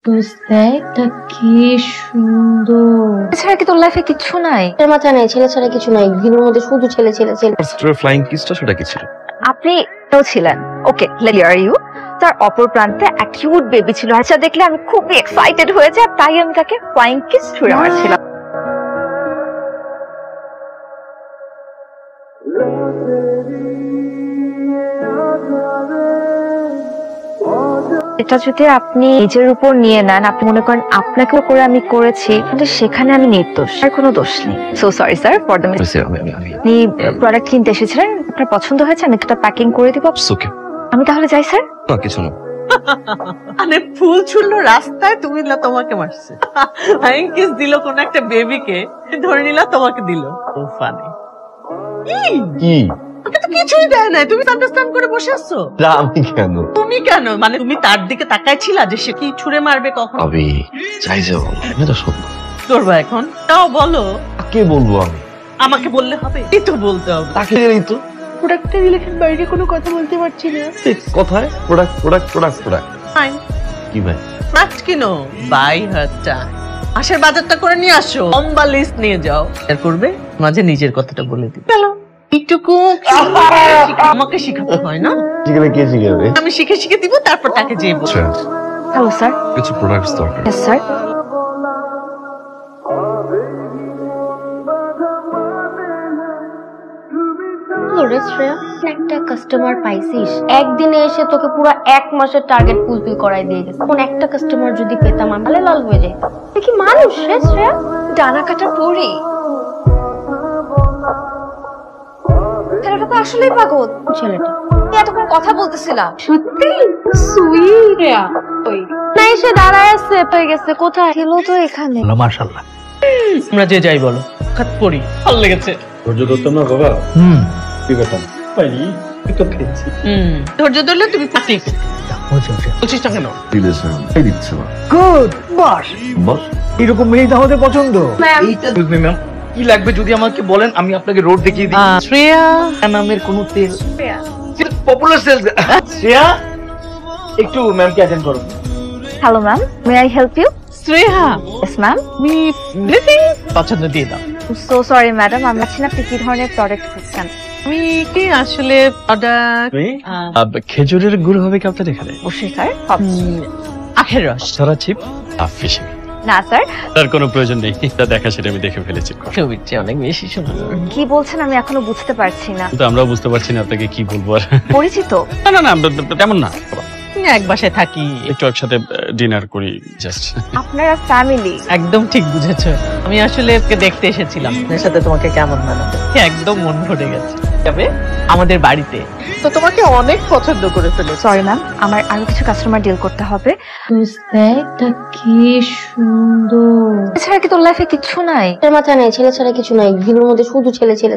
দেখ কি সুন্দর। এছাড়া কি তোর লাইফে কিছু নাই? এর মাথায় নাই, ছেলে ছাড়া কিছু নাই। ভিড়ের মধ্যে শুধু ছেলে ছেলে ছেলে। ফ্লাইং কিসটা সেটা কি ছিল? আপনি তো ছিলেন। ওকে, হিয়ার ইউ। তার অপর প্রান্তে এক কিউট বেবি ছিল। আচ্ছা, দেখলে আমি খুব এক্সাইটেড হয়ে যাই, তাই আমি তাকে ফ্লাইং কিস ছুঁড়ে মারছিলাম। এটা যদি আপনি নিজের উপর নিয়ে নেন, আপনি মনে করেন আপনাকে করে আমি করেছি, কিন্তু সেখানে আমি নির্দোষ, আর কোনো দোষ নেই। So sorry sir for the mistake. আপনি প্রোডাক্ট কিনতে এসেছিলেন, আপনার পছন্দ হয়েছে, আমি একটা প্যাকিং করে দিব। আমি তাহলে যাই স্যার? না, কিছু না। মানে ফুল ছুড়লো রাস্তায়, তুমি না তোমাকে মারছে। ফ্লাইং কিস দিল কোন একটা বেবিকে, ধরে নিলা তোমাকে দিল। ও ফানি। কি? তো কিছুই দেয় নাই, তুমি আন্ডারস্ট্যান্ড করে বসে আছো। আমি কেন? তুমি কেন মানে তুমি তার দিকে তাকাইছিলা যে সে কি ছুঁড়ে মারবে কখন? আমি চাই যে আমি তো সব করবা এখন, তাও বলো। কাকে বলবো আমি? আমাকে বললে হবে? এই তো বলতে হবে। তাকে এই তো প্রোডাক্টের রিলেশন বাইরে কোনো কথা বলতে পারছি না। কথায় product product product product fine, কি ভাই? প্রোডাক্ট কিনো, বাই হারটা। আসার বাজারটা করে নিয়ে আসো, লম্বা লিস্ট নিয়ে যাও। আর করবে মাঝে নিজের কথাটা বলে দিই। চলো একটুকু আমাকে শিখাতে হয় না? শিখাবে? কে শিখাবে? আমি শিখে শিখে দিব, তারপর তাকে যেয়ে বলবো। Hello sir. কিছু প্রোডাক্টস দরকার। Yes sir. একটা কাস্টমার পাইছিস, একদিনে এসে তোকে পুরো এক মাসের টার্গেট ফুলফিল করাই দিয়ে গেছে। কোন একটা কাস্টমার যদি পেতাম আমি লাল হয়ে যেতাম। তুই কি মানুষ রে শ্রেয়া? ডানা কাটা পড়ি। ছেলেটা তো আসলেই পাগল। ছেলেটা এতক্ষণ কথা বলতেছিলাম। সত্যি সুইট। না এসে দাঁড়ায় আছে, পেয়ে গেছে। কোথায় ছিল? তো এখানে। মাশাআল্লাহ। আমরা যে যাই বলো, খাত পড়ি ভালো লেগেছে। ধৈর্য ধরতাম না বাবা। কি ব্যাপার? পাইনি তো খেয়েছি। ধৈর্য ধরলে তুমি পাতি বলছিস না কেন? দিচ্ছে না। গুড বাস বস এরকম মেয়ে তো আমাদের পছন্দ। ম্যাম কি লাগবে যদি আমাকে বলেন, আমি আপনাকে রোড দেখিয়ে দিই। শ্রেয়া নামের কোন তেল? Popular sales. শ্রেয়া একটু ম্যামকে অ্যাটেন্ড করো। Hello ma'am, may I help you? Shreya yes ma'am. তুমি ব্লেসিং পছন্দ দিয়ে দাও। সো সরি ম্যাডাম, আমরা জানি না আপনি কি ধরনের প্রোডাক্ট খুঁজছেন। আমি কি আসলে প্রোডাক্ট খেজুরের গুড় হবে কি আপনার এখানে? অবশ্যই স্যার। আখের রস। সারা চিপ ফিশিং। না স্যার। তার কোনো প্রয়োজন নেই, তা দেখা সেটা আমি দেখে ফেলেছি। ছবিটা অনেক বেশি সুন্দর। কি বলছেন আমি এখনো বুঝতে পারছি না। কিন্তু আমরাও বুঝতে পারছি না আপনাকে কি বলবো। আর পরিচিত? না না না, তেমন না। এক বাসায় থাকি, একটু একসাথে ডিনার করি জাস্ট। আপনারা ফ্যামিলি? একদম ঠিক বুঝেছো। আমি আসলে ওকে দেখতে এসেছিলাম, এর সাথে তোমাকে কেমন মানাবে। একদম মন ভরে গেছে। যাবে আমাদের বাড়িতে, তো তোমাকে অনেক পছন্দ করে ফেলেছে। সরি ম্যাম, আমার আরো কিছু কাস্টমার ডিল করতে হবে। দেখ কি সুন্দর। এছাড়া কি তোর লাইফে কিছু নাই? এর মাথায় নাই, ছেলে ছাড়া কিছু নাই। ভিড়ের মধ্যে শুধু ছেলে ছেলে।